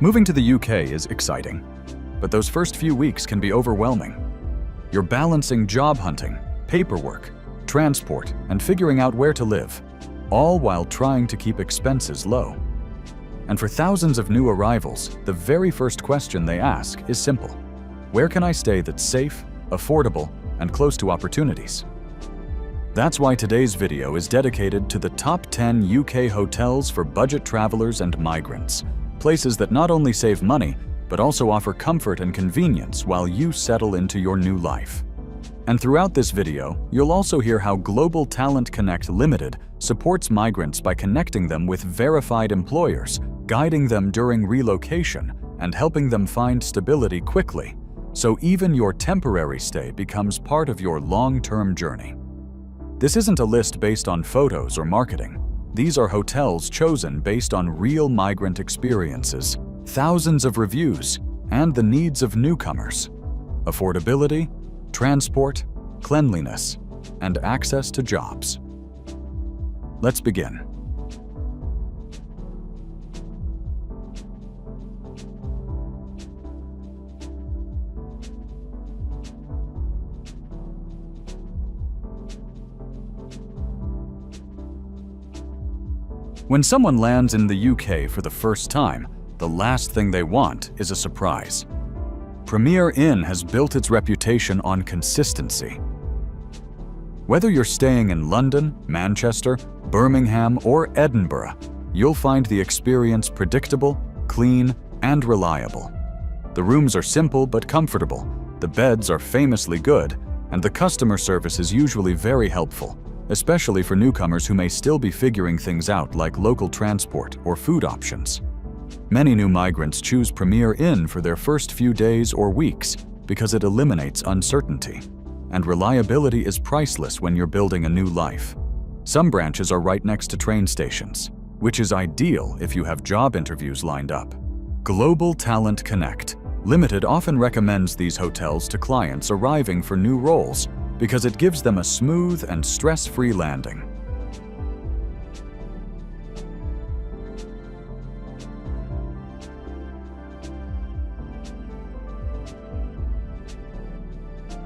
Moving to the UK is exciting, but those first few weeks can be overwhelming. You're balancing job hunting, paperwork, transport, and figuring out where to live, all while trying to keep expenses low. And for thousands of new arrivals, the very first question they ask is simple: where can I stay that's safe, affordable, and close to opportunities? That's why today's video is dedicated to the top 10 UK hotels for budget travelers and migrants, places that not only save money, but also offer comfort and convenience while you settle into your new life. And throughout this video, you'll also hear how Global Talent Connect Limited supports migrants by connecting them with verified employers, guiding them during relocation, and helping them find stability quickly, so even your temporary stay becomes part of your long-term journey. This isn't a list based on photos or marketing. These are hotels chosen based on real migrant experiences, thousands of reviews, and the needs of newcomers. Affordability, transport, cleanliness, and access to jobs. Let's begin. When someone lands in the UK for the first time, the last thing they want is a surprise. Premier Inn has built its reputation on consistency. Whether you're staying in London, Manchester, Birmingham, or Edinburgh, you'll find the experience predictable, clean, and reliable. The rooms are simple but comfortable, the beds are famously good, and the customer service is usually very helpful, especially for newcomers who may still be figuring things out like local transport or food options. Many new migrants choose Premier Inn for their first few days or weeks because it eliminates uncertainty, and reliability is priceless when you're building a new life. Some branches are right next to train stations, which is ideal if you have job interviews lined up. Global Talent Connect Limited often recommends these hotels to clients arriving for new roles because it gives them a smooth and stress-free landing.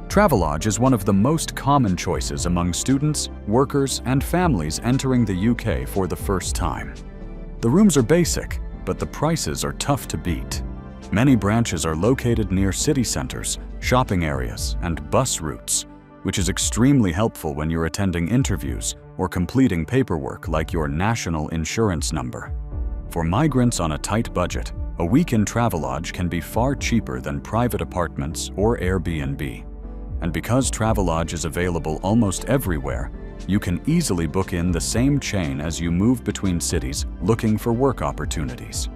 Travelodge is one of the most common choices among students, workers, and families entering the UK for the first time. The rooms are basic, but the prices are tough to beat. Many branches are located near city centres, shopping areas, and bus routes, which is extremely helpful when you're attending interviews or completing paperwork like your national insurance number. For migrants on a tight budget, a week in Travelodge can be far cheaper than private apartments or Airbnb. And because Travelodge is available almost everywhere, you can easily book in the same chain as you move between cities looking for work opportunities.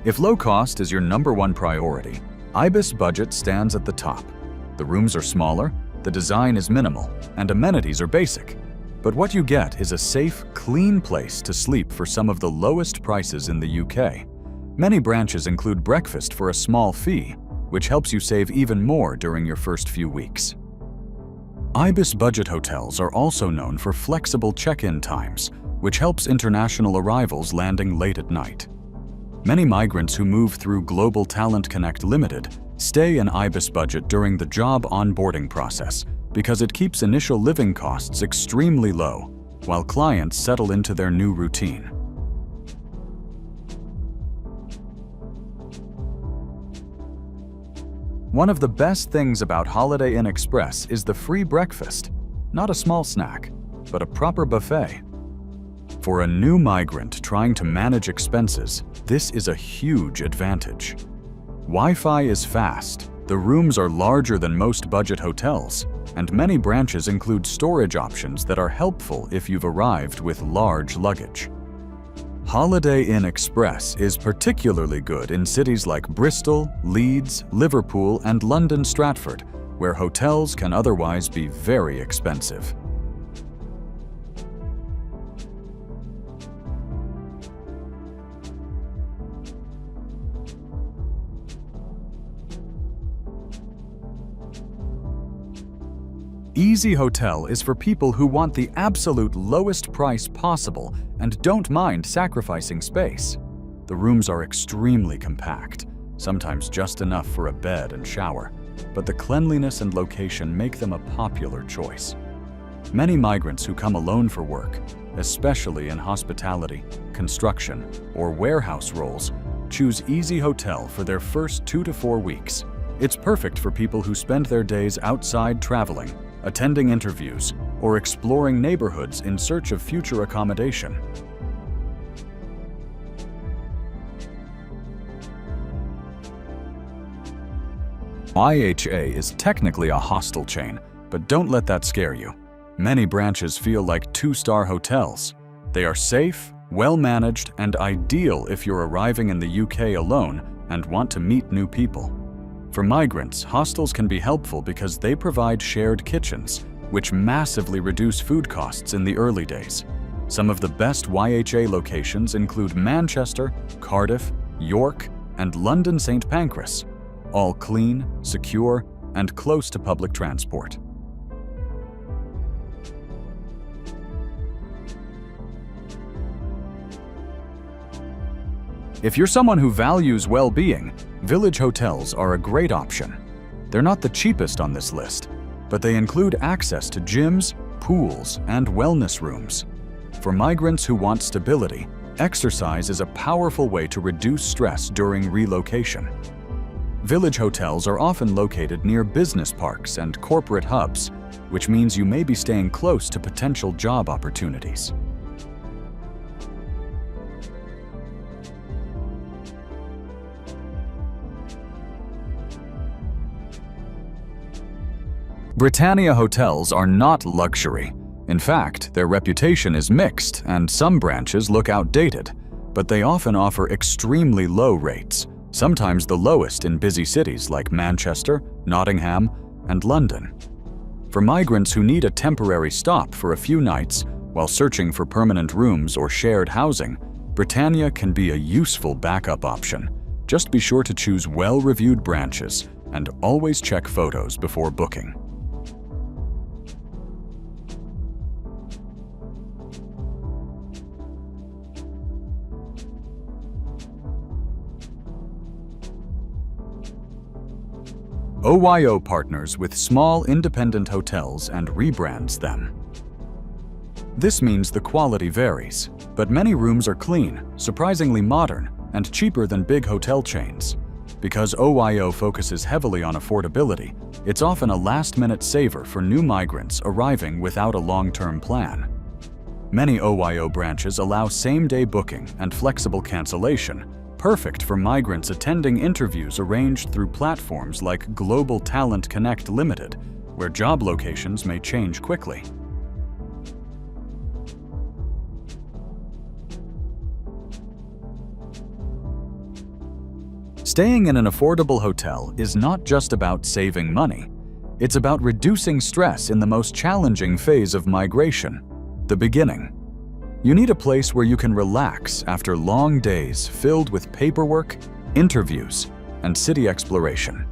If low cost is your #1 priority, Ibis Budget stands at the top. The rooms are smaller, the design is minimal, and amenities are basic. But what you get is a safe, clean place to sleep for some of the lowest prices in the UK. Many branches include breakfast for a small fee, which helps you save even more during your first few weeks. Ibis Budget hotels are also known for flexible check-in times, which helps international arrivals landing late at night. Many migrants who move through Global Talent Connect Limited stay in Ibis Budget during the job onboarding process because it keeps initial living costs extremely low while clients settle into their new routine. One of the best things about Holiday Inn Express is the free breakfast, not a small snack, but a proper buffet. For a new migrant trying to manage expenses, this is a huge advantage. Wi-Fi is fast, the rooms are larger than most budget hotels, and many branches include storage options that are helpful if you've arrived with large luggage. Holiday Inn Express is particularly good in cities like Bristol, Leeds, Liverpool, and London Stratford, where hotels can otherwise be very expensive. EasyHotel is for people who want the absolute lowest price possible and don't mind sacrificing space. The rooms are extremely compact, sometimes just enough for a bed and shower, but the cleanliness and location make them a popular choice. Many migrants who come alone for work, especially in hospitality, construction, or warehouse roles, choose EasyHotel for their first 2 to 4 weeks. It's perfect for people who spend their days outside traveling, attending interviews, or exploring neighborhoods in search of future accommodation. YHA is technically a hostel chain, but don't let that scare you. Many branches feel like 2-star hotels. They are safe, well-managed, and ideal if you're arriving in the UK alone and want to meet new people. For migrants, hostels can be helpful because they provide shared kitchens, which massively reduce food costs in the early days. Some of the best YHA locations include Manchester, Cardiff, York, and London St. Pancras, all clean, secure, and close to public transport. If you're someone who values well-being, village hotels are a great option. They're not the cheapest on this list, but they include access to gyms, pools, and wellness rooms. For migrants who want stability, exercise is a powerful way to reduce stress during relocation. Village hotels are often located near business parks and corporate hubs, which means you may be staying close to potential job opportunities. Britannia Hotels are not luxury. In fact, their reputation is mixed and some branches look outdated, but they often offer extremely low rates, sometimes the lowest in busy cities like Manchester, Nottingham, and London. For migrants who need a temporary stop for a few nights while searching for permanent rooms or shared housing, Britannia can be a useful backup option. Just be sure to choose well-reviewed branches and always check photos before booking. OYO partners with small independent hotels and rebrands them. This means the quality varies, but many rooms are clean, surprisingly modern, and cheaper than big hotel chains. Because OYO focuses heavily on affordability, it's often a last-minute saver for new migrants arriving without a long-term plan. Many OYO branches allow same-day booking and flexible cancellation, perfect for migrants attending interviews arranged through platforms like Global Talent Connect Limited, where job locations may change quickly. Staying in an affordable hotel is not just about saving money. It's about reducing stress in the most challenging phase of migration, the beginning. You need a place where you can relax after long days filled with paperwork, interviews, and city exploration.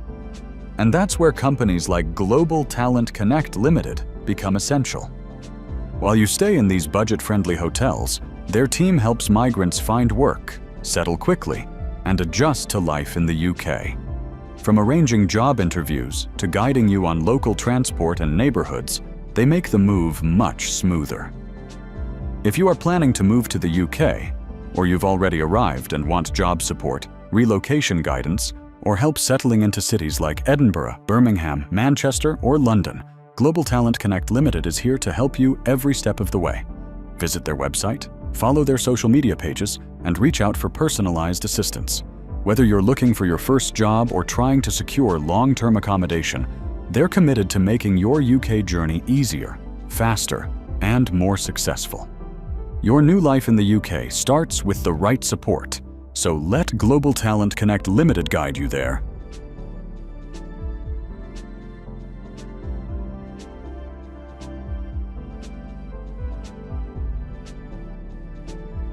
And that's where companies like Global Talent Connect Limited become essential. While you stay in these budget-friendly hotels, their team helps migrants find work, settle quickly, and adjust to life in the UK. From arranging job interviews to guiding you on local transport and neighborhoods, they make the move much smoother. If you are planning to move to the UK, or you've already arrived and want job support, relocation guidance, or help settling into cities like Edinburgh, Birmingham, Manchester, or London, Global Talent Connect Limited is here to help you every step of the way. Visit their website, follow their social media pages, and reach out for personalized assistance. Whether you're looking for your first job or trying to secure long-term accommodation, they're committed to making your UK journey easier, faster, and more successful. Your new life in the UK starts with the right support, so let Global Talent Connect Limited guide you there.